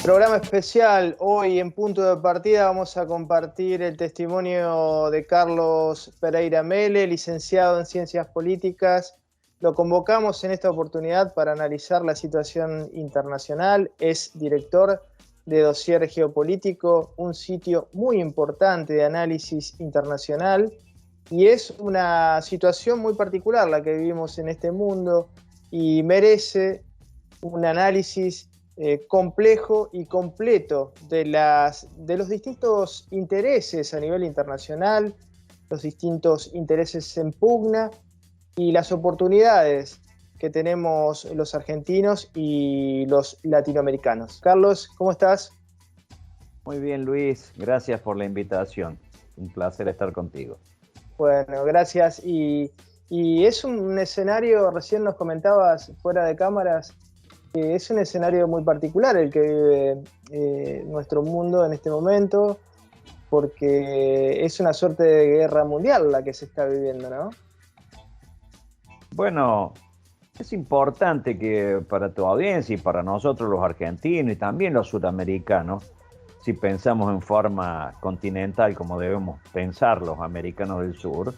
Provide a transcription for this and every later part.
Programa especial. Hoy en Punto de Partida vamos a compartir el testimonio de Carlos Pereira Mele, licenciado en Ciencias Políticas. Lo convocamos en esta oportunidad para analizar la situación internacional. Es director de Dossier Geopolítico, un sitio muy importante de análisis internacional. Y es una situación muy particular la que vivimos en este mundo y merece un análisis complejo y completo de los distintos intereses a nivel internacional, los distintos intereses en pugna y las oportunidades que tenemos los argentinos y los latinoamericanos. Carlos, ¿cómo estás? Muy bien, Luis, gracias por la invitación. Un placer estar contigo. Bueno, gracias. Y es un escenario, recién nos comentabas fuera de cámaras, es un escenario muy particular el que vive nuestro mundo en este momento, porque es una suerte de guerra mundial la que se está viviendo, ¿no? Bueno, es importante que para tu audiencia y para nosotros los argentinos y también los sudamericanos, si pensamos en forma continental como debemos pensar los americanos del sur,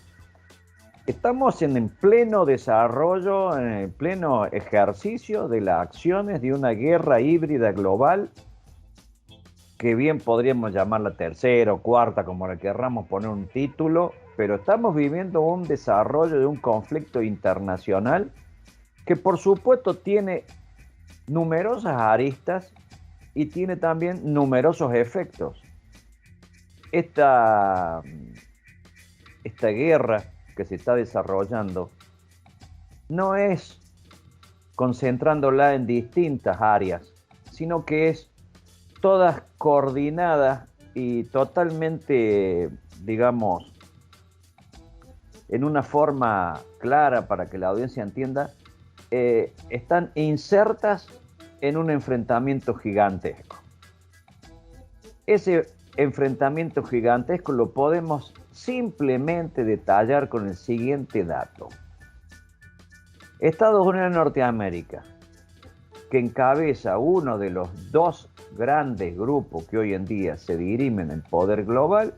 estamos en pleno desarrollo, en pleno ejercicio de las acciones de una guerra híbrida global que bien podríamos llamarla tercera o cuarta, como le querramos poner un título, pero estamos viviendo un desarrollo de un conflicto internacional que por supuesto tiene numerosas aristas y tiene también numerosos efectos. Esta guerra que se está desarrollando no es concentrándola en distintas áreas, sino que es todas coordinadas y totalmente, digamos, en una forma clara para que la audiencia entienda, están insertas en un enfrentamiento gigantesco. Ese enfrentamiento gigantesco lo podemos simplemente detallar con el siguiente dato. Estados Unidos de Norteamérica, que encabeza uno de los dos grandes grupos que hoy en día se dirimen en el poder global,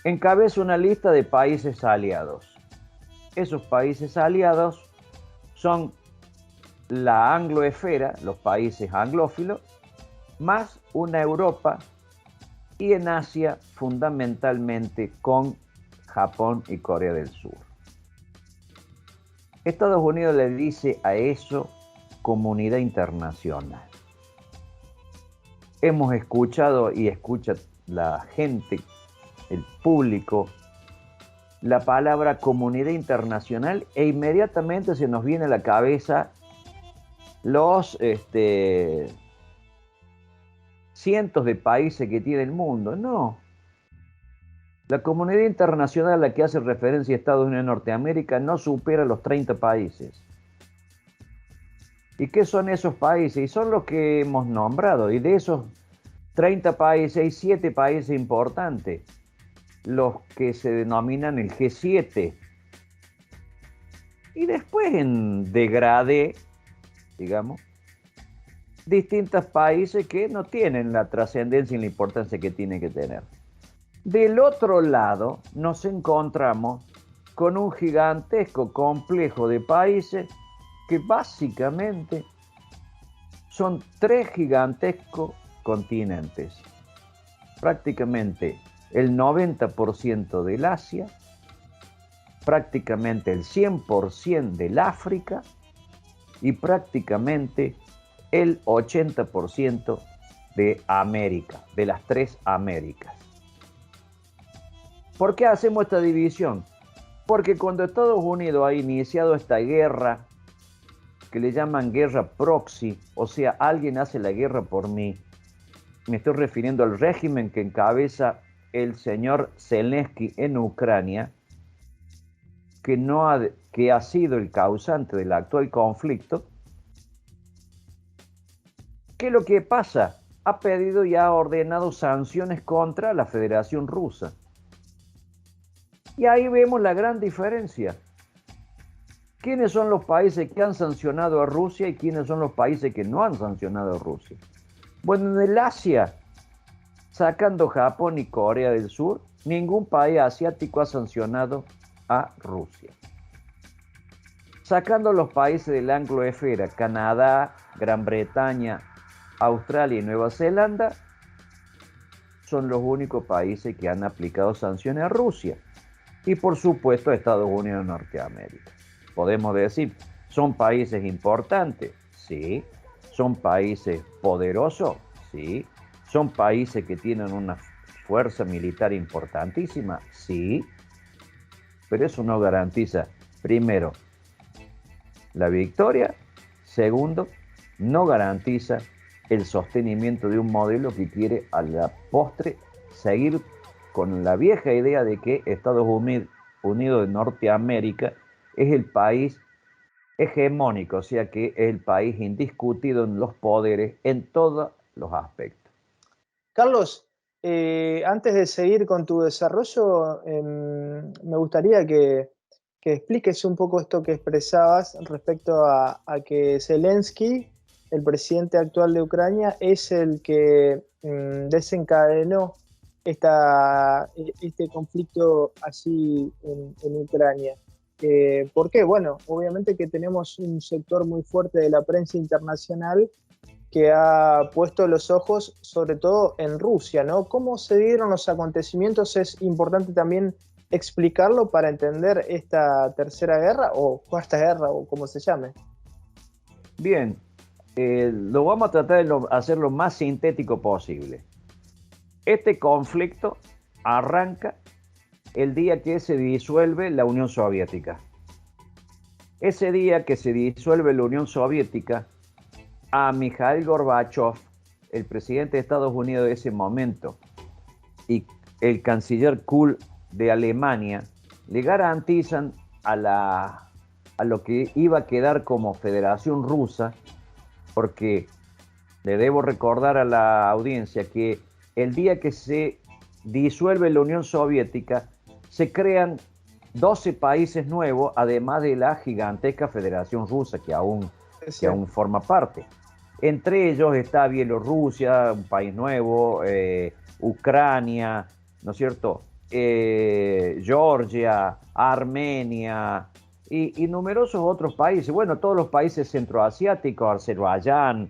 encabeza una lista de países aliados. Esos países aliados son la angloesfera, los países anglófilos, más una Europa y en Asia fundamentalmente con Japón y Corea del Sur. Estados Unidos le dice a eso comunidad internacional. Hemos escuchado y escucha la gente, el público, la palabra comunidad internacional e inmediatamente se nos viene a la cabeza los cientos de países que tiene el mundo. No. La comunidad internacional a la que hace referencia Estados Unidos de Norteamérica no supera los 30 países. ¿Y qué son esos países? Y son los que hemos nombrado. Y de esos 30 países hay 7 países importantes, los que se denominan el G7. Y después en degradé, digamos, distintos países que no tienen la trascendencia y la importancia que tienen que tener. Del otro lado nos encontramos con un gigantesco complejo de países que básicamente son 3 gigantescos continentes. Prácticamente el 90% del Asia, prácticamente el 100% del África y prácticamente el 80% de América, de las 3 Américas. ¿Por qué hacemos esta división? Porque cuando Estados Unidos ha iniciado esta guerra, que le llaman guerra proxy, o sea, alguien hace la guerra por mí, me estoy refiriendo al régimen que encabeza el señor Zelensky en Ucrania, que ha sido el causante del actual conflicto. ¿Qué es lo que pasa? Ha pedido y ha ordenado sanciones contra la Federación Rusa. Y ahí vemos la gran diferencia. ¿Quiénes son los países que han sancionado a Rusia y quiénes son los países que no han sancionado a Rusia? Bueno, en el Asia, sacando Japón y Corea del Sur, ningún país asiático ha sancionado a Rusia. Sacando los países de la angloesfera, Canadá, Gran Bretaña, Australia y Nueva Zelanda, son los únicos países que han aplicado sanciones a Rusia. Y por supuesto Estados Unidos y Norteamérica. Podemos decir, ¿son países importantes? Sí. ¿Son países poderosos? Sí. ¿Son países que tienen una fuerza militar importantísima? Sí. Pero eso no garantiza, primero, la victoria. Segundo, no garantiza el sostenimiento de un modelo que quiere a la postre seguir con la vieja idea de que Estados Unidos de Norteamérica es el país hegemónico, o sea que es el país indiscutido en los poderes en todos los aspectos. Carlos, antes de seguir con tu desarrollo, me gustaría que expliques un poco esto que expresabas respecto a que Zelensky, el presidente actual de Ucrania, es el que desencadenó este conflicto allí en Ucrania. ¿Por qué? Bueno, obviamente que tenemos un sector muy fuerte de la prensa internacional que ha puesto los ojos sobre todo en Rusia, ¿no? ¿Cómo se dieron los acontecimientos? Es importante también explicarlo para entender esta tercera guerra o cuarta guerra o como se llame. Bien, lo vamos a tratar de hacer lo más sintético posible. Este conflicto arranca el día que se disuelve la Unión Soviética. Ese día que se disuelve la Unión Soviética, a Mikhail Gorbachev, el presidente de Estados Unidos de ese momento, y el canciller Kohl de Alemania, le garantizan a lo que iba a quedar como Federación Rusa, porque le debo recordar a la audiencia que el día que se disuelve la Unión Soviética, se crean 12 países nuevos, además de la gigantesca Federación Rusa que aún forma parte. Entre ellos está Bielorrusia, un país nuevo, Ucrania, ¿no es cierto? Georgia, Armenia y numerosos otros países. Bueno, todos los países centroasiáticos, Azerbaiyán,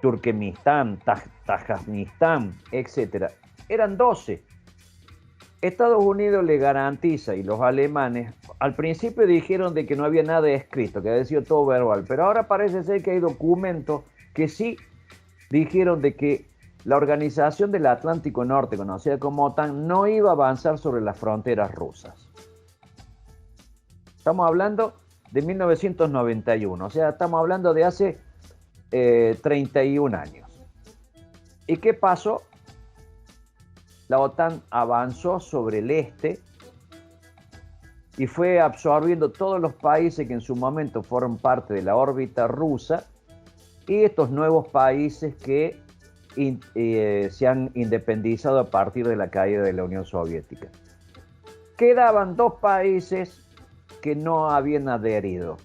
Turkmenistán, Tajikistán, etc. Eran 12. Estados Unidos le garantiza, y los alemanes al principio dijeron de que no había nada escrito, que había sido todo verbal, pero ahora parece ser que hay documentos que sí dijeron de que la Organización del Atlántico Norte, conocida como OTAN, no iba a avanzar sobre las fronteras rusas. Estamos hablando de 1991, o sea, estamos hablando de hace 31 años. ¿Y qué pasó? La OTAN avanzó sobre el este y fue absorbiendo todos los países que en su momento fueron parte de la órbita rusa y estos nuevos países que se han independizado a partir de la caída de la Unión Soviética. Quedaban dos países que no habían adherido.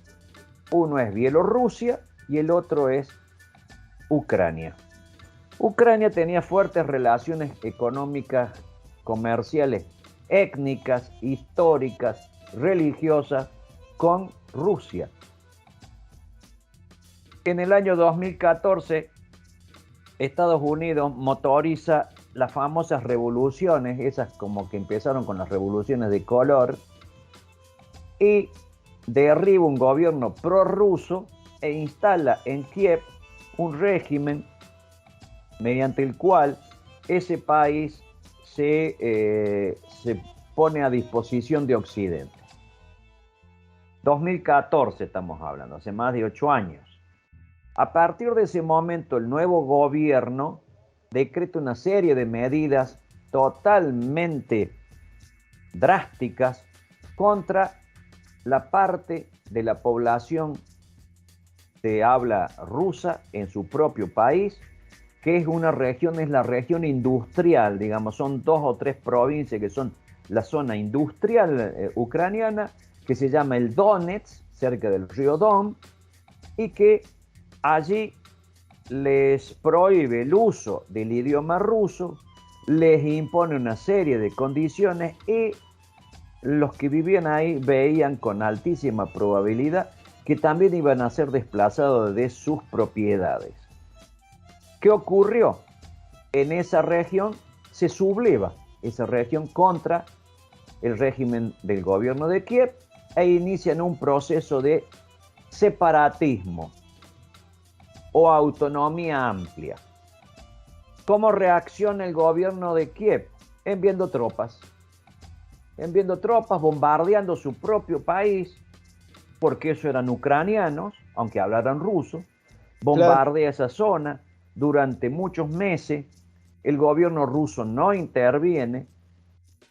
Uno es Bielorrusia y el otro es Ucrania. Ucrania tenía fuertes relaciones económicas, comerciales, étnicas, históricas, religiosas con Rusia. En el año 2014, Estados Unidos motoriza las famosas revoluciones, esas como que empezaron con las revoluciones de color, y derriba un gobierno prorruso e instala en Kiev un régimen mediante el cual ese país se pone a disposición de Occidente. 2014 estamos hablando, hace más de 8 años. A partir de ese momento, el nuevo gobierno decreta una serie de medidas totalmente drásticas contra la parte de la población de habla rusa en su propio país, que es una región, es la región industrial, digamos, son 2 o 3 provincias que son la zona industrial ucraniana, que se llama el Donetsk, cerca del río Don, y que allí les prohíbe el uso del idioma ruso, les impone una serie de condiciones y los que vivían ahí veían con altísima probabilidad que también iban a ser desplazados de sus propiedades. ¿Qué ocurrió? En esa región se subleva esa región contra el régimen del gobierno de Kiev e inician un proceso de separatismo o autonomía amplia. ¿Cómo reacciona el gobierno de Kiev? Enviando tropas, bombardeando su propio país, porque eso eran ucranianos, aunque hablaran ruso, bombardea esa zona durante muchos meses. El gobierno ruso no interviene,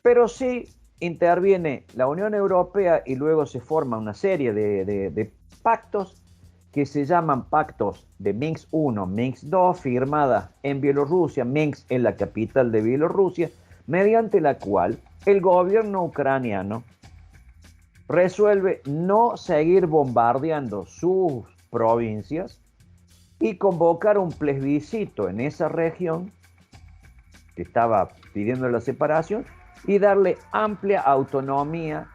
pero sí interviene la Unión Europea y luego se forma una serie de pactos que se llaman pactos de Minsk I, Minsk II, firmadas en Bielorrusia. Minsk es la capital de Bielorrusia, mediante la cual el gobierno ucraniano resuelve no seguir bombardeando sus provincias y convocar un plebiscito en esa región que estaba pidiendo la separación y darle amplia autonomía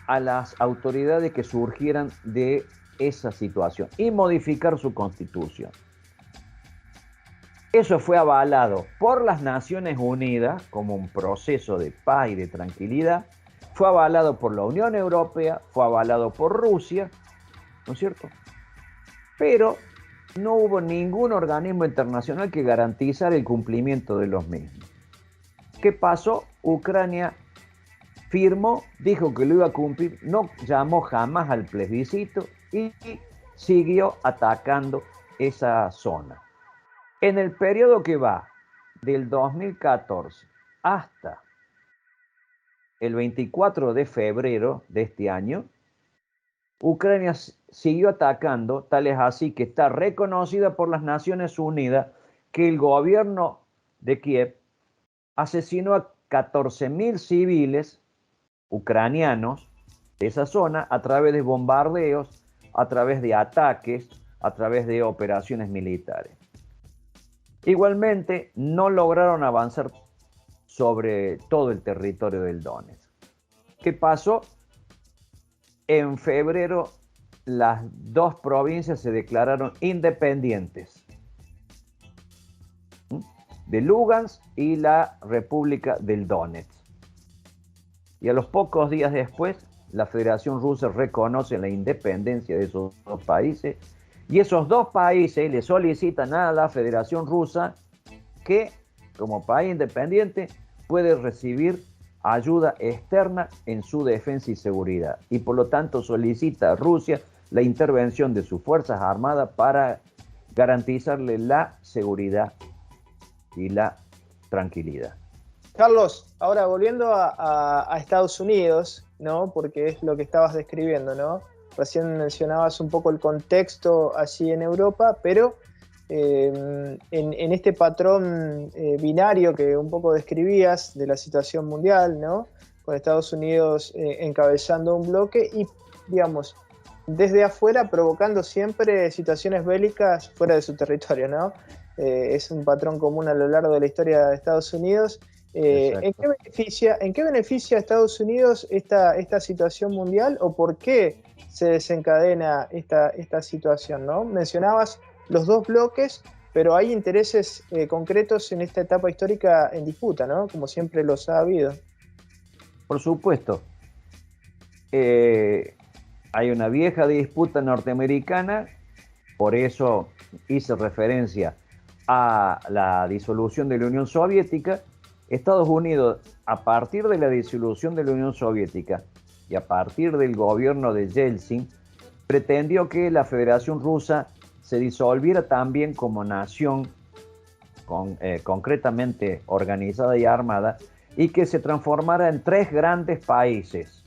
a las autoridades que surgieran de esa situación y modificar su constitución. Eso fue avalado por las Naciones Unidas como un proceso de paz y de tranquilidad, fue avalado por la Unión Europea, fue avalado por Rusia, ¿no es cierto? Pero no hubo ningún organismo internacional que garantizara el cumplimiento de los mismos. ¿Qué pasó? Ucrania firmó, dijo que lo iba a cumplir, no llamó jamás al plebiscito y siguió atacando esa zona. En el periodo que va del 2014 hasta el 24 de febrero de este año, Ucrania siguió atacando, tal es así que está reconocida por las Naciones Unidas que el gobierno de Kiev asesinó a 14.000 civiles ucranianos de esa zona a través de bombardeos, a través de ataques, a través de operaciones militares. Igualmente, no lograron avanzar sobre todo el territorio del Donetsk. ¿Qué pasó? En febrero, las dos provincias se declararon independientes, de Lugansk y la República del Donetsk. Y a los pocos días después, la Federación Rusa reconoce la independencia de esos dos países y esos dos países le solicitan a la Federación Rusa que, como país independiente, puede recibir ayuda externa en su defensa y seguridad. Y por lo tanto solicita a Rusia la intervención de sus Fuerzas Armadas para garantizarle la seguridad y la tranquilidad. Carlos, ahora volviendo a Estados Unidos, ¿no? Porque es lo que estabas describiendo, ¿no? Recién mencionabas un poco el contexto allí en Europa, pero en este patrón binario que un poco describías de la situación mundial, ¿no? Con Estados Unidos encabezando un bloque y, digamos, desde afuera provocando siempre situaciones bélicas fuera de su territorio, ¿no? Es un patrón común a lo largo de la historia de Estados Unidos. ¿En qué beneficia a Estados Unidos esta situación mundial o por qué se desencadena esta situación, ¿no? Mencionabas los dos bloques, pero hay intereses concretos en esta etapa histórica en disputa, ¿no? Como siempre los ha habido. Por supuesto. Hay una vieja disputa norteamericana, por eso hice referencia a la disolución de la Unión Soviética. Estados Unidos, a partir de la disolución de la Unión Soviética y a partir del gobierno de Yeltsin, pretendió que la Federación Rusa se disolviera también como nación concretamente organizada y armada y que se transformara en tres grandes países.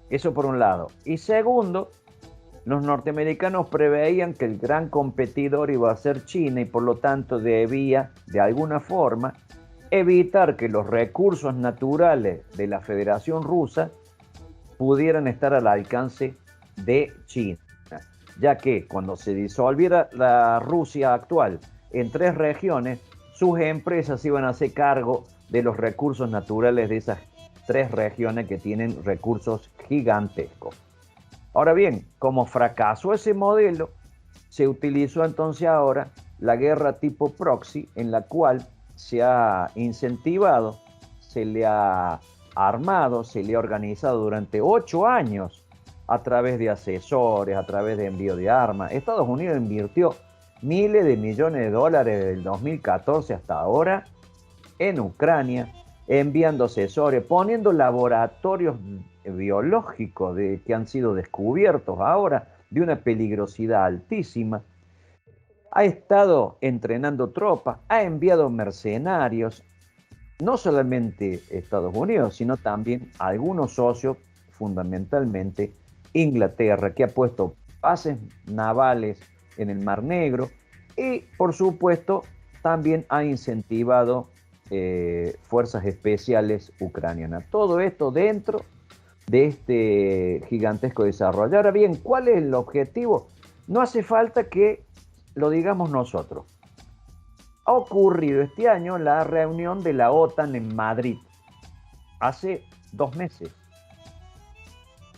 Eso por un lado. Y segundo, los norteamericanos preveían que el gran competidor iba a ser China y por lo tanto debía, de alguna forma, evitar que los recursos naturales de la Federación Rusa pudieran estar al alcance de China, ya que cuando se disolviera la Rusia actual en 3 regiones, sus empresas iban a hacer cargo de los recursos naturales de esas 3 regiones que tienen recursos gigantescos. Ahora bien, como fracasó ese modelo, se utilizó entonces ahora la guerra tipo proxy, en la cual se ha incentivado, se le ha armado, se le ha organizado durante 8 años a través de asesores, a través de envío de armas. Estados Unidos invirtió miles de millones de dólares desde el 2014 hasta ahora en Ucrania, enviando asesores, poniendo laboratorios biológicos que han sido descubiertos ahora de una peligrosidad altísima. Ha estado entrenando tropas, ha enviado mercenarios, no solamente Estados Unidos, sino también algunos socios, fundamentalmente Inglaterra, que ha puesto bases navales en el Mar Negro y, por supuesto, también ha incentivado fuerzas especiales ucranianas. Todo esto dentro de este gigantesco desarrollo. Ahora bien, ¿cuál es el objetivo? No hace falta que lo digamos nosotros. Ha ocurrido este año la reunión de la OTAN en Madrid, hace 2 meses.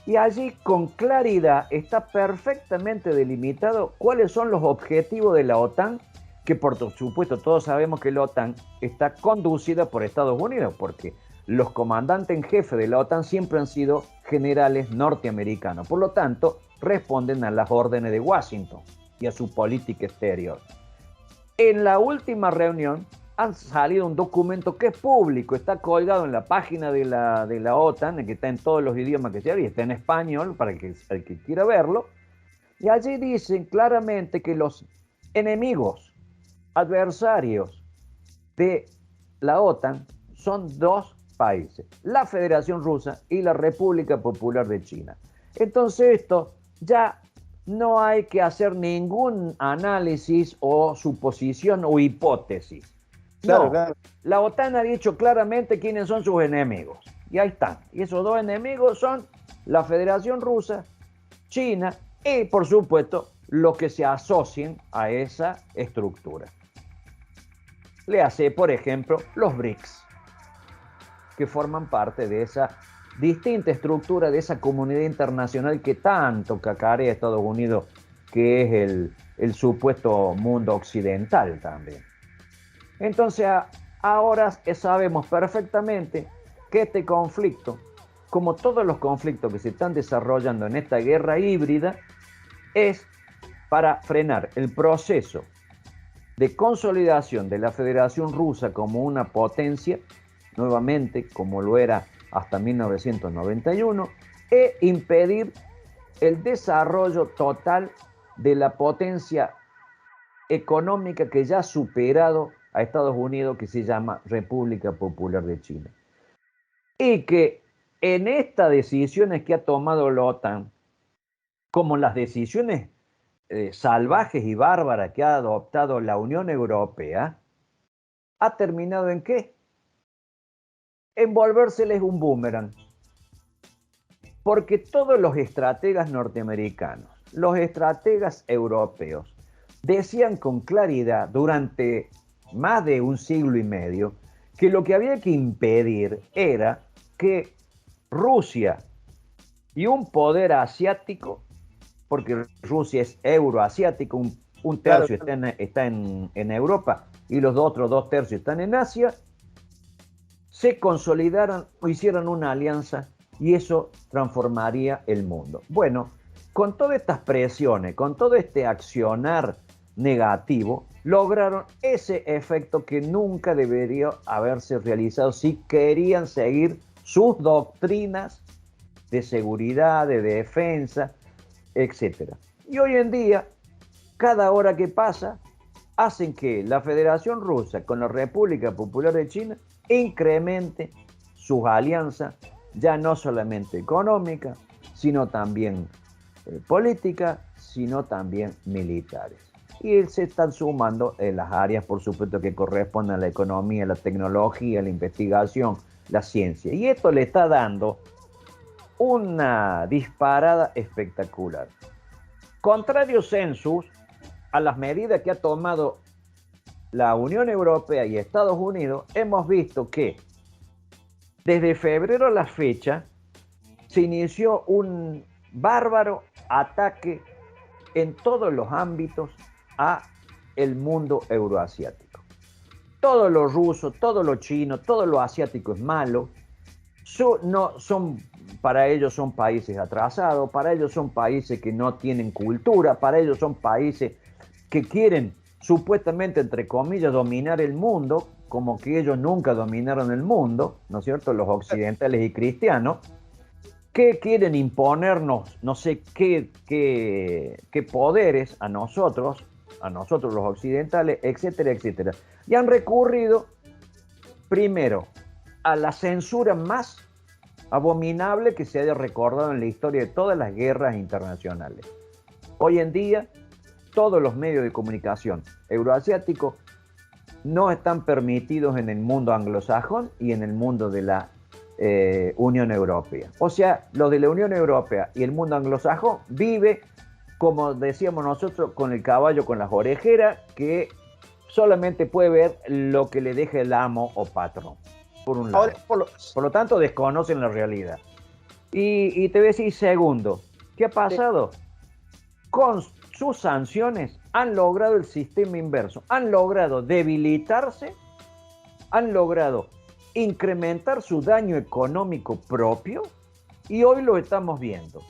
Y allí con claridad está perfectamente delimitado cuáles son los objetivos de la OTAN, que por supuesto todos sabemos que la OTAN está conducida por Estados Unidos, porque los comandantes en jefe de la OTAN siempre han sido generales norteamericanos. Por lo tanto, responden a las órdenes de Washington y a su política exterior. En la última reunión han salido un documento que es público, está colgado en la página de la OTAN, que está en todos los idiomas que se habla, y está en español para el que quiera verlo, y allí dicen claramente que los enemigos, adversarios de la OTAN son 2 países, la Federación Rusa y la República Popular de China. Entonces esto ya no hay que hacer ningún análisis o suposición o hipótesis. Claro, No, claro. la OTAN ha dicho claramente quiénes son sus enemigos. Y ahí están. Y esos 2 enemigos son la Federación Rusa, China y, por supuesto, los que se asocien a esa estructura. Le hace, por ejemplo, los BRICS, que forman parte de esa distinta estructura, de esa comunidad internacional que tanto cacarea Estados Unidos, que es el supuesto mundo occidental también. Entonces, ahora sabemos perfectamente que este conflicto, como todos los conflictos que se están desarrollando en esta guerra híbrida, es para frenar el proceso de consolidación de la Federación Rusa como una potencia, nuevamente como lo era hasta 1991, e impedir el desarrollo total de la potencia económica que ya ha superado a Estados Unidos, que se llama República Popular de China. Y que en estas decisiones que ha tomado la OTAN, como las decisiones salvajes y bárbaras que ha adoptado la Unión Europea, ha terminado ¿en qué? En volvérseles un boomerang. Porque todos los estrategas norteamericanos, los estrategas europeos, decían con claridad durante más de 1 siglo y medio que lo que había que impedir era que Rusia y un poder asiático, porque Rusia es euroasiático, un tercio Claro. está en Europa y los otros 2 tercios están en Asia, se consolidaran o hicieran una alianza y eso transformaría el mundo. Bueno, con todas estas presiones, con todo este accionar negativo, lograron ese efecto que nunca debería haberse realizado si querían seguir sus doctrinas de seguridad, de defensa, etc. Y hoy en día, cada hora que pasa, hacen que la Federación Rusa con la República Popular de China incremente sus alianzas, ya no solamente económicas, sino también políticas, sino también militares. Y se están sumando en las áreas, por supuesto, que corresponden a la economía, la tecnología, la investigación, la ciencia. Y esto le está dando una disparada espectacular. Contrario census a las medidas que ha tomado la Unión Europea y Estados Unidos, hemos visto que desde febrero a la fecha se inició un bárbaro ataque en todos los ámbitos a el mundo euroasiático. Todo lo ruso, todo lo chino, todo lo asiático es malo. Para ellos son países atrasados, para ellos son países que no tienen cultura, para ellos son países que quieren supuestamente, entre comillas, dominar el mundo, como que ellos nunca dominaron el mundo, ¿no es cierto? Los occidentales y cristianos, que quieren imponernos no sé qué poderes a nosotros los occidentales, etcétera, etcétera. Y han recurrido primero a la censura más abominable que se haya recordado en la historia de todas las guerras internacionales. Hoy en día, todos los medios de comunicación euroasiáticos no están permitidos en el mundo anglosajón y en el mundo de la Unión Europea. O sea, los de la Unión Europea y el mundo anglosajón vive, como decíamos nosotros, con el caballo con las orejeras, que solamente puede ver lo que le deje el amo o patrón, por un lado. Ahora, por lo tanto, desconocen la realidad. Y te voy a decir, segundo, ¿qué ha pasado? Con sus sanciones han logrado el sistema inverso, han logrado debilitarse, han logrado incrementar su daño económico propio, y hoy lo estamos viendo.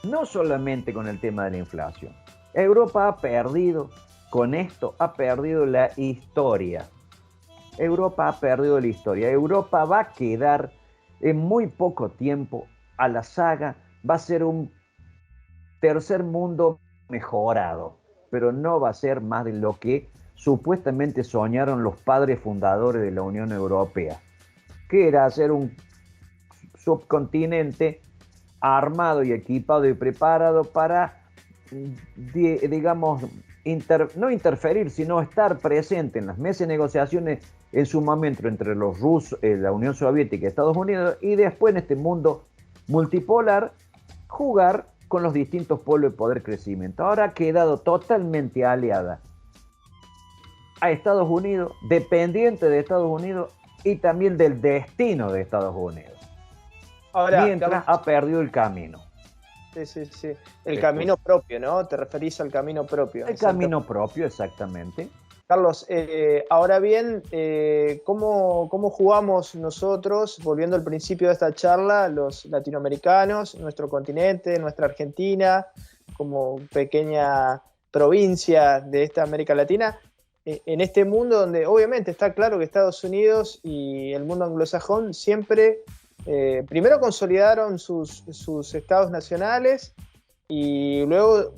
No solamente con el tema de la inflación. Europa ha perdido, con esto ha perdido la historia. Europa ha perdido la historia. Europa va a quedar en muy poco tiempo a la saga, va a ser un tercer mundo mejorado, pero no va a ser más de lo que supuestamente soñaron los padres fundadores de la Unión Europea, que era hacer un subcontinente armado y equipado y preparado para, digamos, no interferir, sino estar presente en las mesas de negociaciones en su momento entre los rusos, la Unión Soviética y Estados Unidos, y después en este mundo multipolar jugar con los distintos polos de poder crecimiento. Ahora ha quedado totalmente aliada a Estados Unidos, dependiente de Estados Unidos y también del destino de Estados Unidos. Ahora, mientras ha perdido el camino. Sí. El camino propio, ¿no? ¿Te referís al camino propio? El camino propio, exactamente. Carlos, ahora bien, ¿cómo jugamos nosotros, volviendo al principio de esta charla, los latinoamericanos, nuestro continente, nuestra Argentina, como pequeña provincia de esta América Latina, en este mundo donde obviamente está claro que Estados Unidos y el mundo anglosajón siempre primero consolidaron sus estados nacionales y luego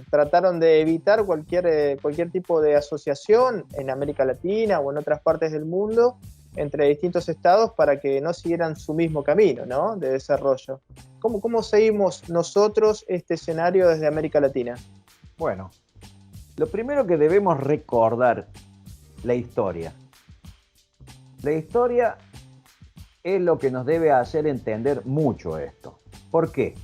trataron de evitar cualquier tipo de asociación en América Latina o en otras partes del mundo entre distintos estados para que no siguieran su mismo camino, ¿no?, de desarrollo. ¿Cómo seguimos nosotros este escenario desde América Latina? Bueno, lo primero que debemos recordar, la historia. La historia es lo que nos debe hacer entender mucho esto. ¿Por qué?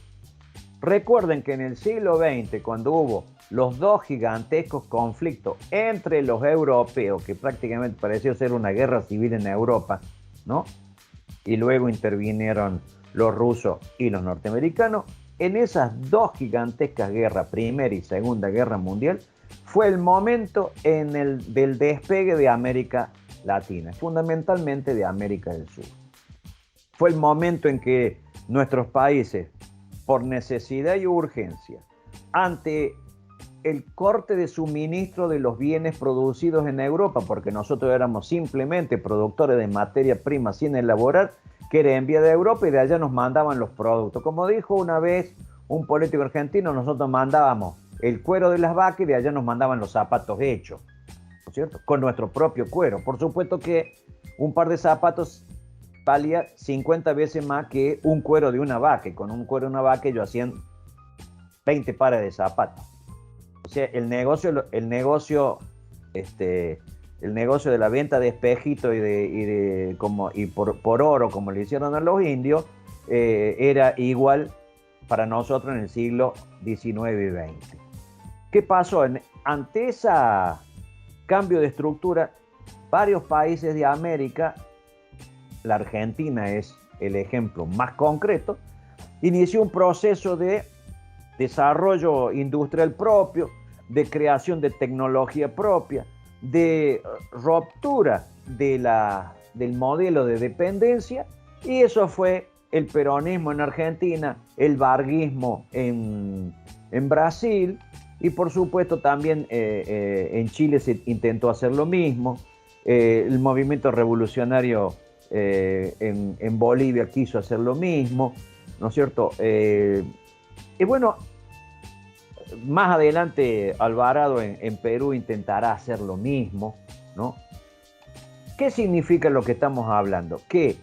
Recuerden que en el siglo XX, cuando hubo los dos gigantescos conflictos entre los europeos, que prácticamente pareció ser una guerra civil en Europa, ¿no?, y luego intervinieron los rusos y los norteamericanos, en esas dos gigantescas guerras, Primera y Segunda Guerra Mundial, fue el momento del despegue de América Latina, fundamentalmente de América del Sur. Fue el momento en que nuestros países, por necesidad y urgencia, ante el corte de suministro de los bienes producidos en Europa, porque nosotros éramos simplemente productores de materia prima sin elaborar, que era enviada a Europa y de allá nos mandaban los productos. Como dijo una vez un político argentino, nosotros mandábamos el cuero de las vacas y de allá nos mandaban los zapatos hechos, ¿no es cierto?, con nuestro propio cuero. Por supuesto que un par de zapatos valía 50 veces más que un cuero de una vaca, y con un cuero de una vaca ellos hacían 20 pares de zapatos. O sea, el negocio de la venta de espejitos y por oro, como le hicieron a los indios, era igual para nosotros en el siglo XIX y XX. ¿Qué pasó? Ante ese cambio de estructura, varios países de América, la Argentina es el ejemplo más concreto, inició un proceso de desarrollo industrial propio, de creación de tecnología propia, de ruptura del modelo de dependencia, y eso fue el peronismo en Argentina, el varguismo en Brasil, y por supuesto también en Chile se intentó hacer lo mismo, el movimiento revolucionario en Bolivia quiso hacer lo mismo, ¿no es cierto? Y bueno, más adelante Alvarado en Perú intentará hacer lo mismo, ¿no? ¿Qué significa lo que estamos hablando? Que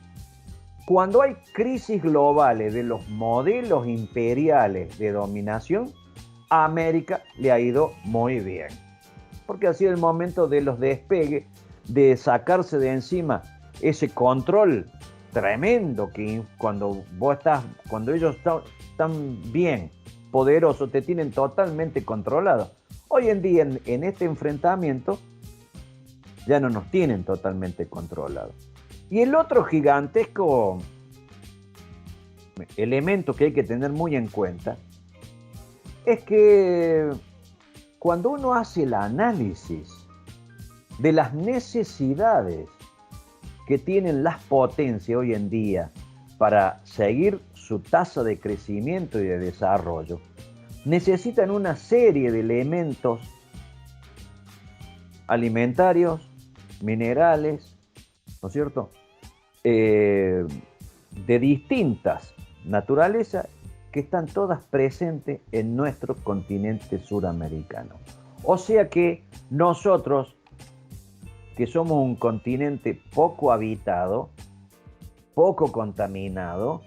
cuando hay crisis globales de los modelos imperiales de dominación, a América le ha ido muy bien, porque ha sido el momento de los despegues, de sacarse de encima ese control tremendo que cuando ellos están bien, poderosos, te tienen totalmente controlado. Hoy en día en este enfrentamiento ya no nos tienen totalmente controlados. Y el otro gigantesco elemento que hay que tener muy en cuenta es que cuando uno hace el análisis de las necesidades que tienen las potencias hoy en día para seguir su tasa de crecimiento y de desarrollo, necesitan una serie de elementos alimentarios, minerales, ¿no es cierto? De distintas naturalezas que están todas presentes en nuestro continente suramericano. O sea que nosotros, que somos un continente poco habitado, poco contaminado,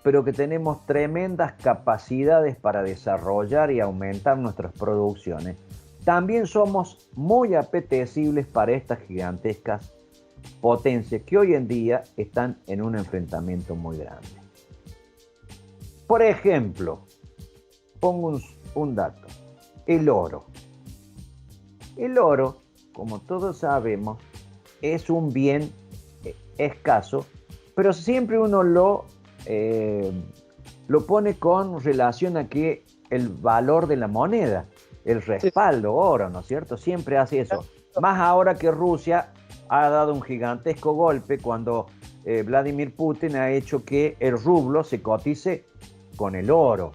pero que tenemos tremendas capacidades para desarrollar y aumentar nuestras producciones, también somos muy apetecibles para estas gigantescas potencias que hoy en día están en un enfrentamiento muy grande. Por ejemplo, pongo un dato, el oro. El oro, como todos sabemos, es un bien escaso, pero siempre uno lo pone con relación a que el valor de la moneda, el respaldo, oro, ¿no es cierto? Siempre hace eso. Más ahora que Rusia ha dado un gigantesco golpe cuando Vladimir Putin ha hecho que el rublo se cotice con el oro,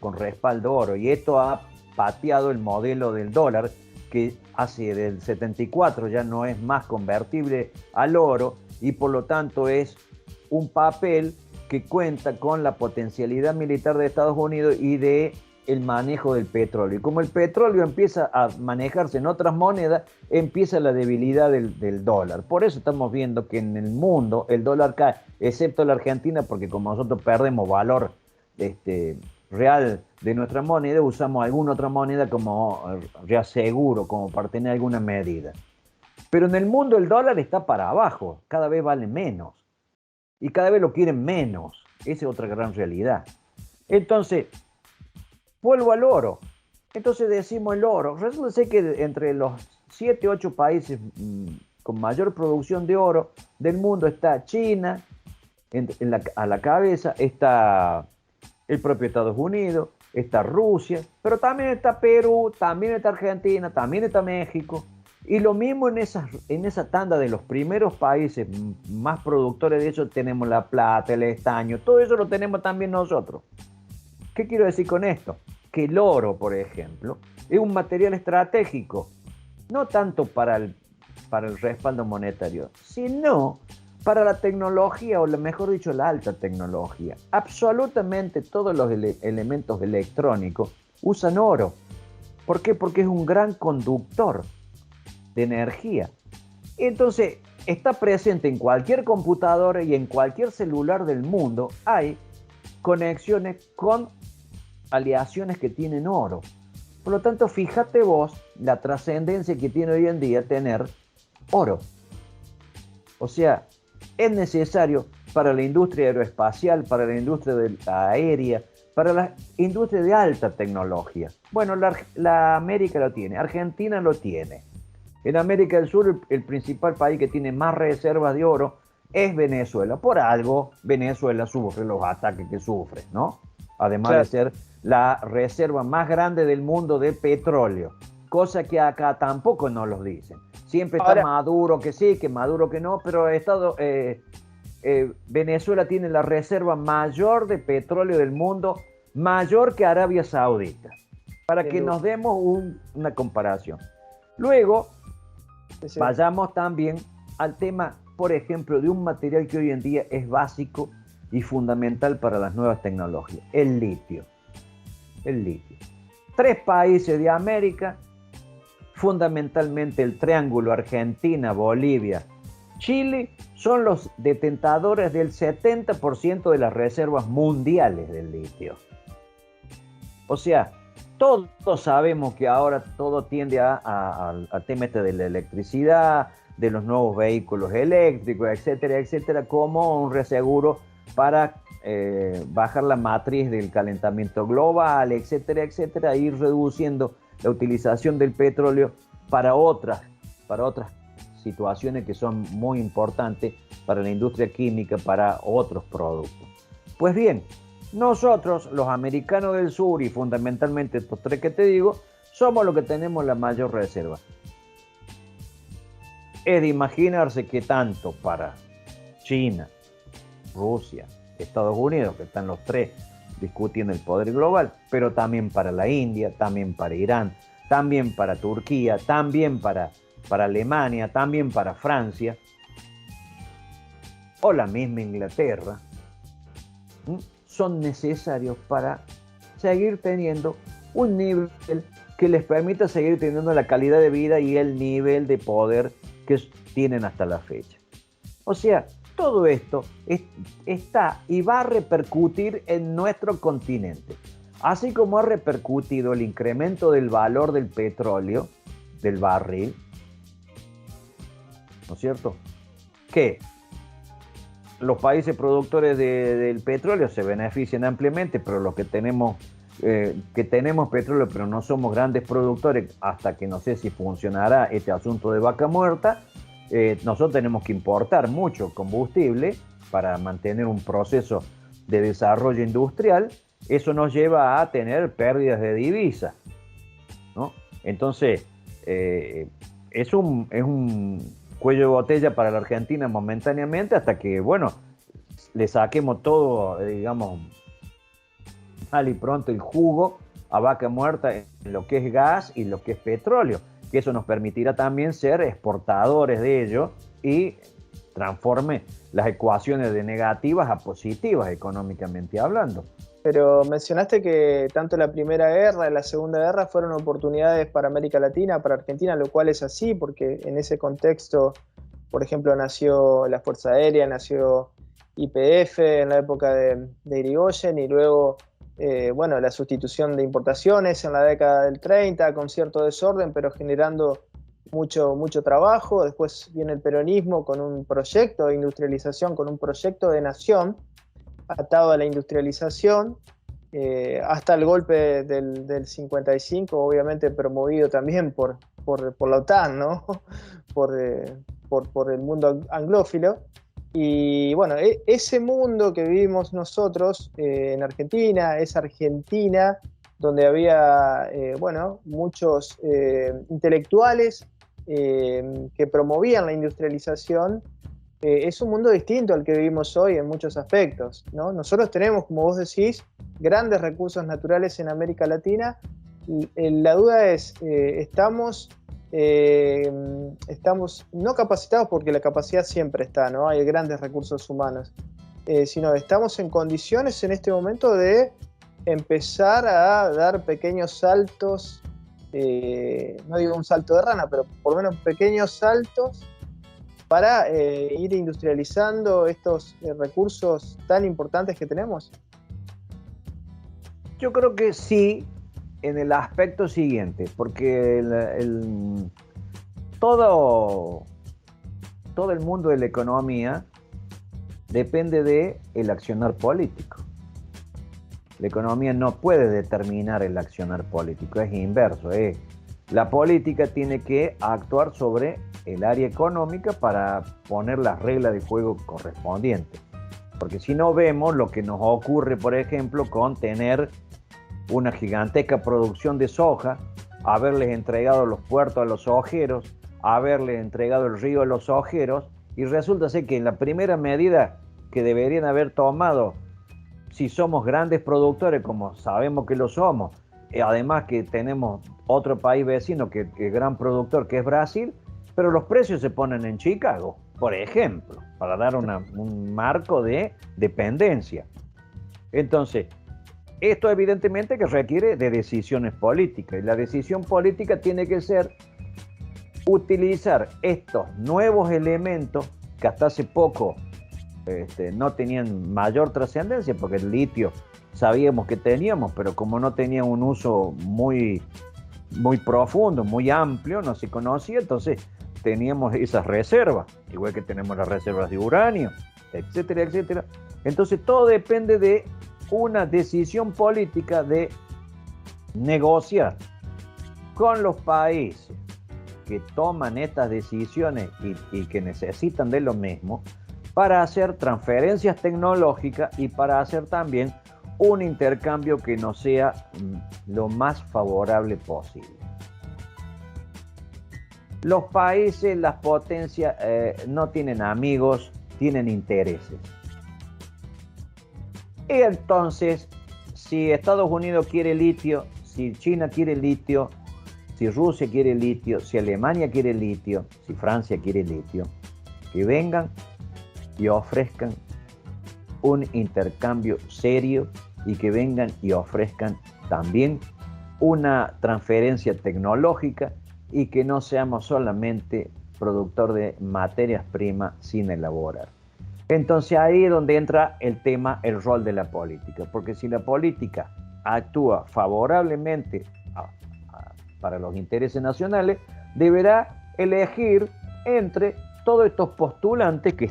con respaldo oro, y esto ha pateado el modelo del dólar, que hace del 74 ya no es más convertible al oro, y por lo tanto es un papel que cuenta con la potencialidad militar de Estados Unidos y de el manejo del petróleo. Y como el petróleo empieza a manejarse en otras monedas, empieza la debilidad del dólar. Por eso estamos viendo que en el mundo el dólar cae, excepto la Argentina, porque como nosotros perdemos valor real de nuestra moneda, usamos alguna otra moneda como reaseguro, como para tener alguna medida. Pero en el mundo el dólar está para abajo, cada vez vale menos. Y cada vez lo quieren menos. Esa es otra gran realidad. Entonces, vuelvo al oro. Entonces decimos el oro. Resulta ser que entre los 7, 8 países con mayor producción de oro del mundo está China, a la cabeza, está el propio Estados Unidos, está Rusia, pero también está Perú, también está Argentina, también está México. Y lo mismo en esa tanda de los primeros países más productores de eso, tenemos la plata, el estaño, todo eso lo tenemos también nosotros. ¿Qué quiero decir con esto? Que el oro, por ejemplo, es un material estratégico, no tanto para el respaldo monetario, sino para la tecnología, o mejor dicho, la alta tecnología. Absolutamente todos los elementos electrónicos usan oro. ¿Por qué? Porque es un gran conductor de energía. Entonces, está presente en cualquier computadora y en cualquier celular del mundo. Hay conexiones con aleaciones que tienen oro. Por lo tanto, fíjate vos la trascendencia que tiene hoy en día tener oro. O sea, es necesario para la industria aeroespacial, para la industria aérea, para la industria de alta tecnología. Bueno, la América lo tiene, Argentina lo tiene. En América del Sur el principal país que tiene más reservas de oro es Venezuela. Por algo Venezuela sufre los ataques que sufre, ¿no? Además de ser la reserva más grande del mundo de petróleo, cosa que acá tampoco nos lo dicen. Siempre está Maduro que sí, que Maduro que no, pero Venezuela tiene la reserva mayor de petróleo del mundo, mayor que Arabia Saudita, para que nos demos una comparación. Luego, vayamos también al tema, por ejemplo, de un material que hoy en día es básico y fundamental para las nuevas tecnologías, el litio. El litio. 3 países de América, fundamentalmente el triángulo Argentina, Bolivia, Chile, son los detentadores del 70% de las reservas mundiales del litio. O sea, todos sabemos que ahora todo tiende al tema de la electricidad, de los nuevos vehículos eléctricos, etcétera, etcétera, como un reseguro para bajar la matriz del calentamiento global, etcétera, etcétera, e ir reduciendo la utilización del petróleo para otras situaciones que son muy importantes para la industria química, para otros productos. Pues bien, nosotros, los americanos del sur, y fundamentalmente estos 3 que te digo, somos los que tenemos la mayor reserva. Es de imaginarse que tanto para China, Rusia, Estados Unidos, que están los 3 discutiendo el poder global, pero también para la India, también para Irán, también para Turquía, también para Alemania, también para Francia, o la misma Inglaterra, son necesarios para seguir teniendo un nivel que les permita seguir teniendo la calidad de vida y el nivel de poder que tienen hasta la fecha. O sea, todo esto está y va a repercutir en nuestro continente. Así como ha repercutido el incremento del valor del petróleo, del barril, ¿no es cierto? Que los países productores del petróleo se benefician ampliamente, pero los que tenemos petróleo pero no somos grandes productores, hasta que no sé si funcionará este asunto de vaca muerta, nosotros tenemos que importar mucho combustible para mantener un proceso de desarrollo industrial. Eso nos lleva a tener pérdidas de divisa, ¿no? Entonces, es un cuello de botella para la Argentina momentáneamente, hasta que, bueno, le saquemos todo, digamos, mal y pronto el jugo a vaca muerta en lo que es gas y lo que es petróleo, que eso nos permitirá también ser exportadores de ello y transforme las ecuaciones de negativas a positivas económicamente hablando. Pero mencionaste que tanto la Primera Guerra y la Segunda Guerra fueron oportunidades para América Latina, para Argentina, lo cual es así, porque en ese contexto, por ejemplo, nació la Fuerza Aérea, nació YPF en la época de Irigoyen, y luego, bueno, la sustitución de importaciones en la década del 30, con cierto desorden, pero generando mucho trabajo. Después viene el peronismo con un proyecto de industrialización, con un proyecto de nación, atado a la industrialización, hasta el golpe del 55, obviamente promovido también por la OTAN, ¿no? por el mundo anglófilo. Y bueno, ese mundo que vivimos nosotros en Argentina, esa Argentina donde había bueno, muchos intelectuales que promovían la industrialización, es un mundo distinto al que vivimos hoy en muchos aspectos, ¿no? Nosotros tenemos, como vos decís, grandes recursos naturales en América Latina. La duda es, estamos no capacitados, porque la capacidad siempre está, ¿no? Hay grandes recursos humanos, sino estamos en condiciones en este momento de empezar a dar pequeños saltos, no digo un salto de rana, pero por lo menos pequeños saltos para ir industrializando estos recursos tan importantes que tenemos. Yo creo que sí, en el aspecto siguiente, porque todo el mundo de la economía depende del accionar político. La economía no puede determinar el accionar político, es inverso. La política tiene que actuar sobre el área económica para poner las reglas de juego correspondientes. Porque si no vemos lo que nos ocurre, por ejemplo, con tener una gigantesca producción de soja, haberles entregado los puertos a los sojeros, haberles entregado el río a los sojeros, y resulta ser que en la primera medida que deberían haber tomado, si somos grandes productores, como sabemos que lo somos, además que tenemos otro país vecino que es gran productor, que es Brasil, pero los precios se ponen en Chicago, por ejemplo, para dar un marco de dependencia. Entonces, esto evidentemente que requiere de decisiones políticas, y la decisión política tiene que ser utilizar estos nuevos elementos que hasta hace poco no tenían mayor trascendencia, porque el litio sabíamos que teníamos, pero como no tenía un uso muy profundo, muy amplio, no se conocía, entonces teníamos esas reservas, igual que tenemos las reservas de uranio, etcétera, etcétera. Entonces todo depende de una decisión política de negociar con los países que toman estas decisiones y que necesitan de lo mismo, para hacer transferencias tecnológicas y para hacer también un intercambio que nos sea lo más favorable posible. Los países, las potencias, no tienen amigos, tienen intereses. Y entonces, si Estados Unidos quiere litio, si China quiere litio, si Rusia quiere litio, si Alemania quiere litio, si Francia quiere litio, que vengan y ofrezcan un intercambio serio, y que vengan y ofrezcan también una transferencia tecnológica, y que no seamos solamente productor de materias primas sin elaborar. Entonces ahí es donde entra el tema, el rol de la política, porque si la política actúa favorablemente para los intereses nacionales, deberá elegir entre todos estos postulantes que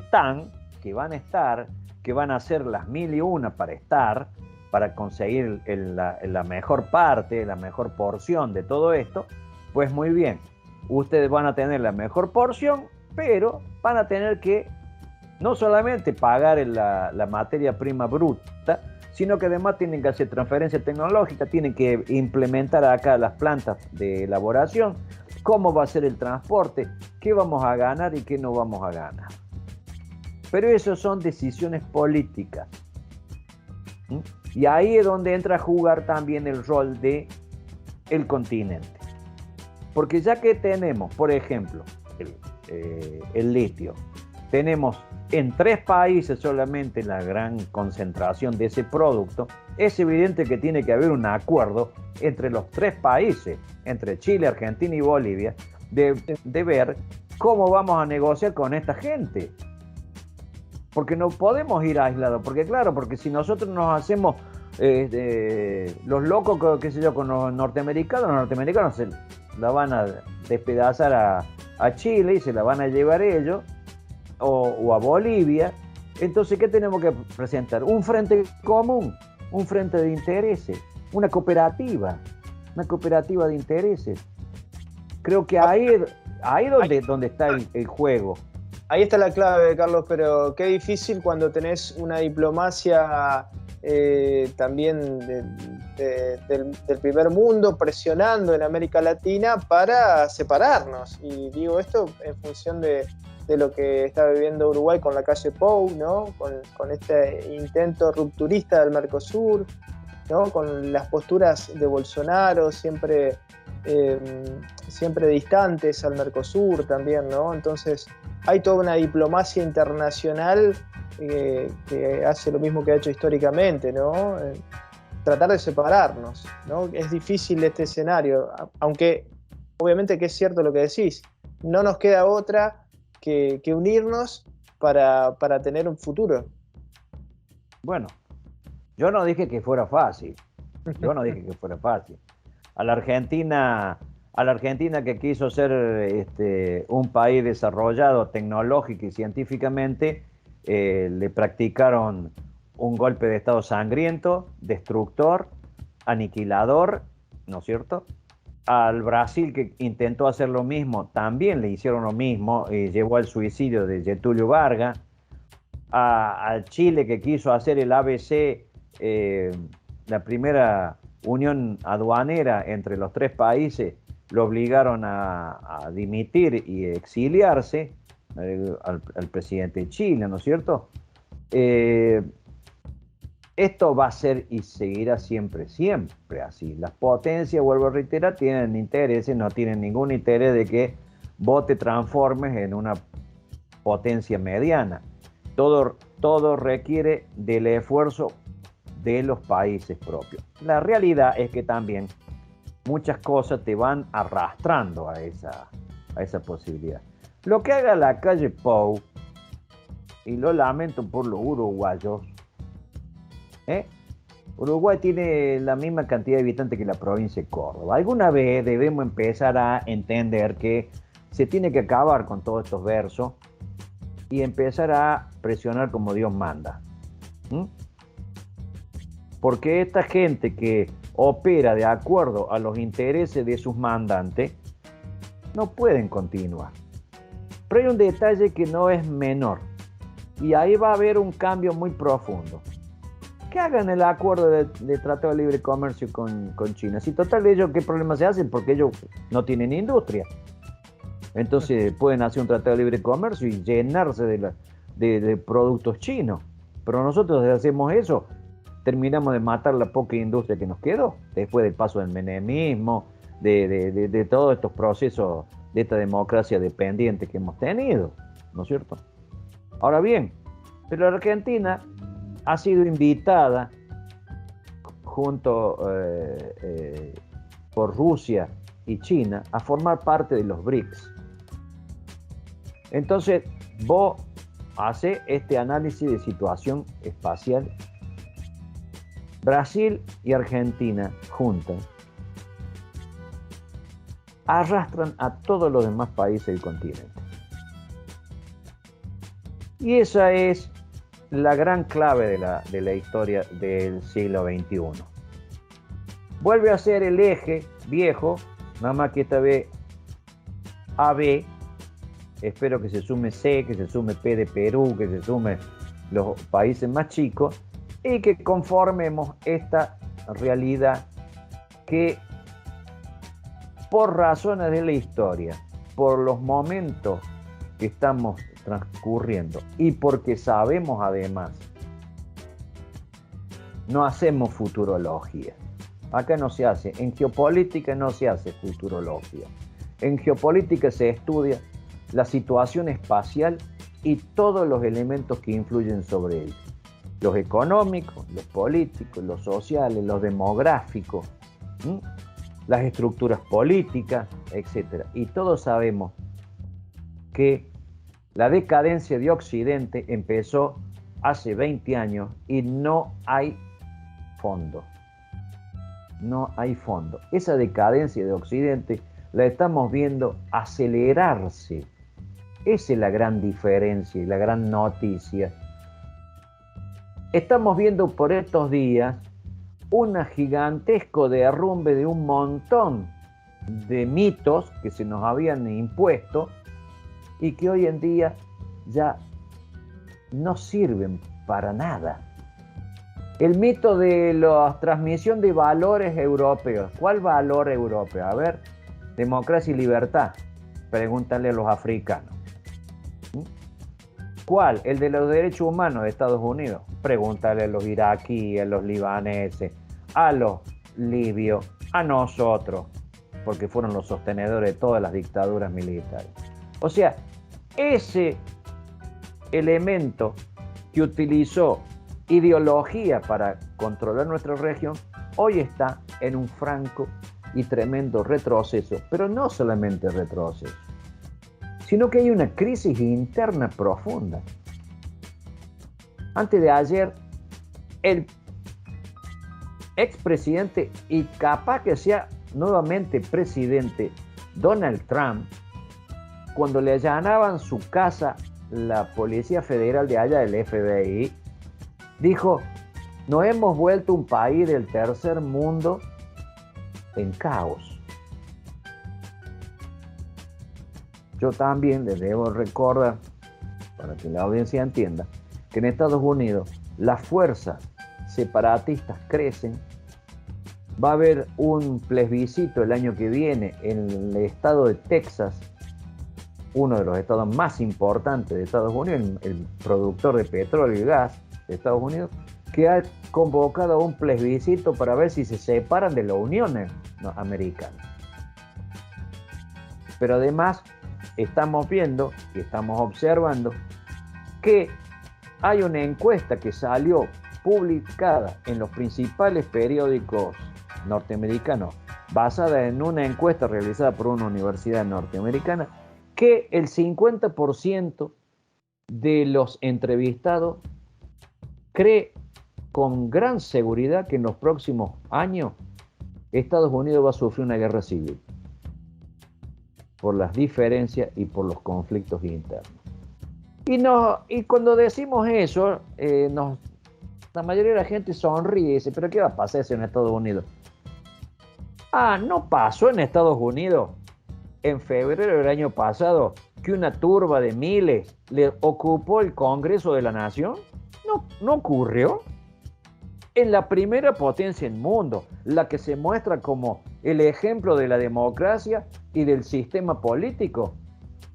van a estar, que van a hacer las mil y una para estar, para conseguir la mejor parte, la mejor porción de todo esto. Pues muy bien, ustedes van a tener la mejor porción, pero van a tener que no solamente pagar la materia prima bruta, sino que además tienen que hacer transferencia tecnológica, tienen que implementar acá las plantas de elaboración, cómo va a ser el transporte, qué vamos a ganar y qué no vamos a ganar. Pero eso son decisiones políticas. Y ahí es donde entra a jugar también el rol del continente. Porque ya que tenemos, por ejemplo, el litio, tenemos en 3 países solamente la gran concentración de ese producto, es evidente que tiene que haber un acuerdo entre los 3 países, entre Chile, Argentina y Bolivia, de ver cómo vamos a negociar con esta gente. Porque no podemos ir aislados, porque claro, porque si nosotros nos hacemos los locos, qué sé yo, con los norteamericanos se la van a despedazar a Chile y se la van a llevar ellos, o a Bolivia. Entonces, ¿qué tenemos que presentar? Un frente común, un frente de intereses, una cooperativa de intereses. Creo que ahí donde está el juego. Ahí está la clave, Carlos, pero qué difícil cuando tenés una diplomacia también del primer mundo presionando en América Latina para separarnos. Y digo esto en función de lo que está viviendo Uruguay con la calle Pou, ¿no? Con este intento rupturista del Mercosur, ¿no? Con las posturas de Bolsonaro siempre distantes al Mercosur también, ¿no? Entonces hay toda una diplomacia internacional que hace lo mismo que ha hecho históricamente, ¿no? Tratar de separarnos, ¿no? Es difícil este escenario, aunque obviamente que es cierto lo que decís, no nos queda otra que unirnos para tener un futuro. Bueno, yo no dije que fuera fácil. A la Argentina que quiso ser un país desarrollado tecnológico y científicamente, le practicaron un golpe de estado sangriento, destructor, aniquilador, ¿no es cierto? Al Brasil, que intentó hacer lo mismo, también le hicieron lo mismo, llevó al suicidio de Getúlio Vargas. Al Chile, que quiso hacer el ABC, la primera unión aduanera entre los tres países, lo obligaron a dimitir y exiliarse, al presidente de Chile, ¿no es cierto? Esto va a ser y seguirá siempre así. Las potencias, vuelvo a reiterar, tienen intereses, no tienen ningún interés de que vos te transformes en una potencia mediana. Todo requiere del esfuerzo de los países propios. La realidad es que también muchas cosas te van arrastrando a esa posibilidad. Lo que haga la calle Pou, y lo lamento por los uruguayos, Uruguay tiene la misma cantidad de habitantes que la provincia de Córdoba. Alguna vez debemos empezar a entender que se tiene que acabar con todos estos versos y empezar a presionar como Dios manda. Porque esta gente que opera de acuerdo a los intereses de sus mandantes no pueden continuar. Pero hay un detalle que no es menor, y ahí va a haber un cambio muy profundo. Que hagan el acuerdo de Tratado de Libre Comercio con China. Si total, ellos qué problema se hacen, porque ellos no tienen industria. Entonces pueden hacer un Tratado de Libre Comercio y llenarse de productos chinos. Pero nosotros, si hacemos eso, terminamos de matar la poca industria que nos quedó, después del paso del menemismo, de todos estos procesos de esta democracia dependiente que hemos tenido, ¿no es cierto? Ahora bien, pero la Argentina ha sido invitada junto por Rusia y China a formar parte de los BRICS. Entonces, vos haces este análisis de situación espacial. Brasil y Argentina juntas arrastran a todos los demás países del continente. Y esa es la gran clave de la historia del siglo XXI. Vuelve a ser el eje viejo, nada más que esta vez AB, espero que se sume C, que se sume P de Perú, que se sume los países más chicos, y que conformemos esta realidad que, por razones de la historia, por los momentos que estamos transcurriendo y porque sabemos además, no hacemos futurología. Acá no se hace, en geopolítica no se hace futurología. En geopolítica se estudia la situación espacial y todos los elementos que influyen sobre ella. Los económicos, los políticos, los sociales, los demográficos, las estructuras políticas, etc. Y todos sabemos que la decadencia de Occidente empezó hace 20 años y no hay fondo. No hay fondo. Esa decadencia de Occidente la estamos viendo acelerarse. Esa es la gran diferencia y la gran noticia. Estamos viendo por estos días un gigantesco derrumbe de un montón de mitos que se nos habían impuesto y que hoy en día ya no sirven para nada. El mito de la transmisión de valores europeos. ¿Cuál valor europeo? A ver, democracia y libertad. Pregúntale a los africanos. ¿Cuál? El de los derechos humanos de Estados Unidos. Pregúntale a los iraquíes, a los libaneses, a los libios, a nosotros, porque fueron los sostenedores de todas las dictaduras militares. O sea, ese elemento que utilizó ideología para controlar nuestra región, hoy está en un franco y tremendo retroceso, pero no solamente retroceso, sino que hay una crisis interna profunda. Antes de ayer, el expresidente y capaz que sea nuevamente presidente Donald Trump, cuando le allanaban su casa la Policía Federal de allá, el FBI, dijo, nos hemos vuelto un país del tercer mundo en caos. Yo también les debo recordar, para que la audiencia entienda, que en Estados Unidos las fuerzas separatistas crecen. Va a haber un plebiscito el año que viene en el estado de Texas, uno de los estados más importantes de Estados Unidos, el productor de petróleo y gas de Estados Unidos, que ha convocado a un plebiscito para ver si se separan de la Unión Americana. Pero además estamos viendo y estamos observando que hay una encuesta que salió publicada en los principales periódicos norteamericanos, basada en una encuesta realizada por una universidad norteamericana, que el 50% de los entrevistados cree con gran seguridad que en los próximos años Estados Unidos va a sufrir una guerra civil por las diferencias y por los conflictos internos. Y cuando decimos eso, la mayoría de la gente sonríe y dice, ¿pero qué va a pasar eso en Estados Unidos? ¿No pasó en Estados Unidos en febrero del año pasado que una turba de miles le ocupó el Congreso de la Nación? No ocurrió. En la primera potencia del mundo, la que se muestra como el ejemplo de la democracia y del sistema político.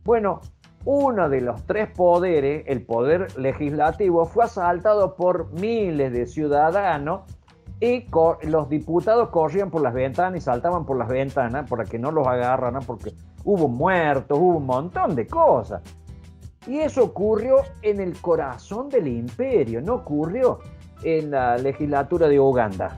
Bueno, uno de los tres poderes, el poder legislativo, fue asaltado por miles de ciudadanos y los diputados corrían por las ventanas y saltaban por las ventanas para que no los agarraran, porque hubo muertos, hubo un montón de cosas. Y eso ocurrió en el corazón del imperio, no ocurrió en la legislatura de Uganda.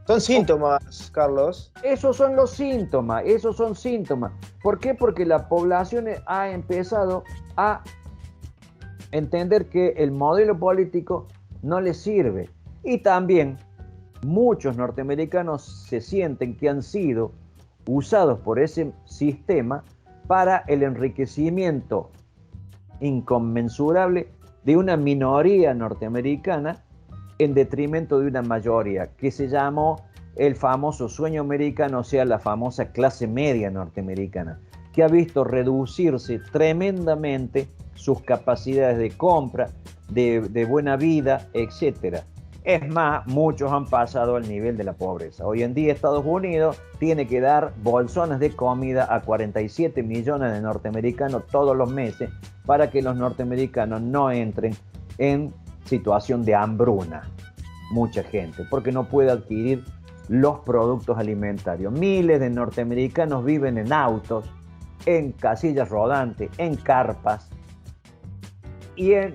Son síntomas, Carlos. Esos son los síntomas, esos son síntomas. ¿Por qué? Porque la población ha empezado a entender que el modelo político no les sirve. Y también muchos norteamericanos se sienten que han sido usados por ese sistema para el enriquecimiento inconmensurable de una minoría norteamericana en detrimento de una mayoría, que se llamó el famoso sueño americano, o sea, la famosa clase media norteamericana, que ha visto reducirse tremendamente sus capacidades de compra, de buena vida, etc. Es más, muchos han pasado al nivel de la pobreza. Hoy en día Estados Unidos tiene que dar bolsones de comida a 47 millones de norteamericanos todos los meses para que los norteamericanos no entren en situación de hambruna. Mucha gente, porque no puede adquirir los productos alimentarios. Miles de norteamericanos viven en autos, en casillas rodantes, en carpas y en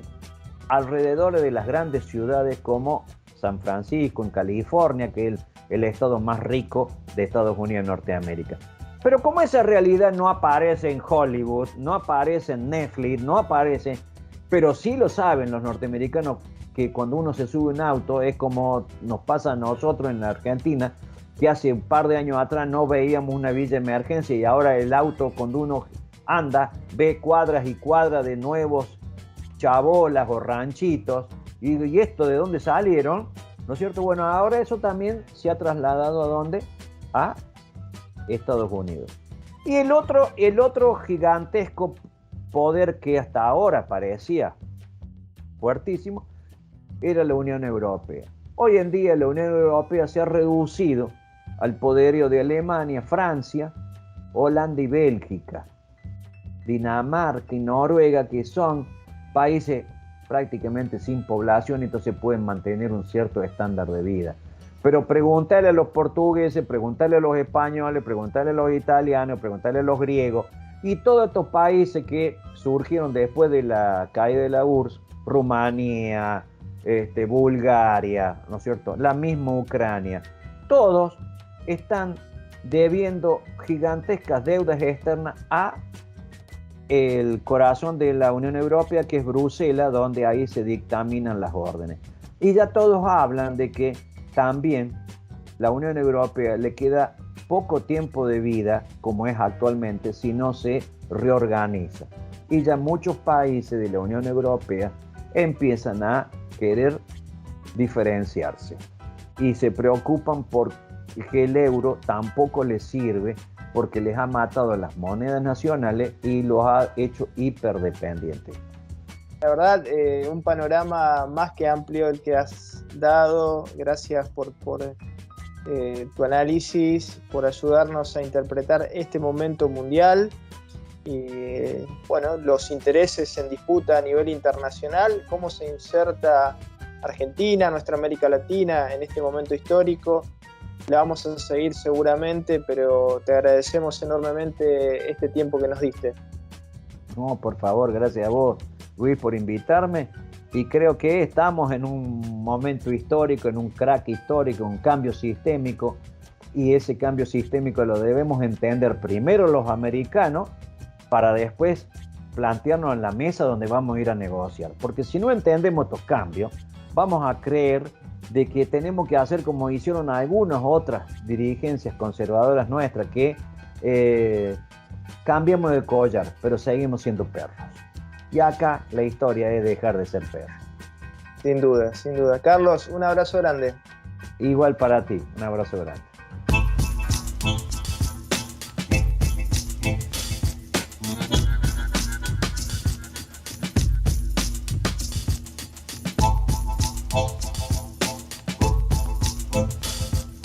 alrededor de las grandes ciudades como San Francisco, en California, que es el estado más rico de Estados Unidos de Norteamérica. Pero como esa realidad no aparece en Hollywood, no aparece en Netflix, no aparece, pero sí lo saben los norteamericanos, que cuando uno se sube a un auto es como nos pasa a nosotros en la Argentina, que hace un par de años atrás no veíamos una villa de emergencia y ahora el auto, cuando uno anda, ve cuadras y cuadras de nuevos chabolas o ranchitos. ¿Y esto de dónde salieron? ¿No es cierto? Bueno, ahora eso también se ha trasladado ¿a dónde? A Estados Unidos. Y el otro gigantesco poder que hasta ahora parecía fuertísimo era la Unión Europea. Hoy en día la Unión Europea se ha reducido al poderío de Alemania, Francia, Holanda y Bélgica, Dinamarca y Noruega, que son países prácticamente sin población, entonces pueden mantener un cierto estándar de vida. Pero preguntarle a los portugueses, preguntarle a los españoles, preguntarle a los italianos, preguntarle a los griegos y todos estos países que surgieron después de la caída de la URSS, Rumanía, Bulgaria, ¿no es cierto? La misma Ucrania, todos están debiendo gigantescas deudas externas a el corazón de la Unión Europea, que es Bruselas, donde ahí se dictaminan las órdenes. Y ya todos hablan de que también la Unión Europea le queda poco tiempo de vida, como es actualmente, si no se reorganiza. y ya muchos países de la Unión Europea empiezan a querer diferenciarse y se preocupan porque el euro tampoco les sirve, porque les ha matado las monedas nacionales y los ha hecho hiperdependientes. La verdad, un panorama más que amplio el que has dado. Gracias por tu análisis, por ayudarnos a interpretar este momento mundial y bueno, los intereses en disputa a nivel internacional, cómo se inserta Argentina, nuestra América Latina en este momento histórico. La vamos a seguir seguramente, pero te agradecemos enormemente este tiempo que nos diste. No, por favor, gracias a vos, Luis, por invitarme, y creo que estamos en un momento histórico, en un crack histórico, un cambio sistémico, y ese cambio sistémico lo debemos entender primero los americanos, para después plantearnos en la mesa donde vamos a ir a negociar, porque si no entendemos estos cambios, vamos a creer de que tenemos que hacer como hicieron algunas otras dirigencias conservadoras nuestras, que cambiamos de collar, pero seguimos siendo perros. Y acá la historia es dejar de ser perros. Sin duda, sin duda. Carlos, un abrazo grande. Igual para ti, un abrazo grande.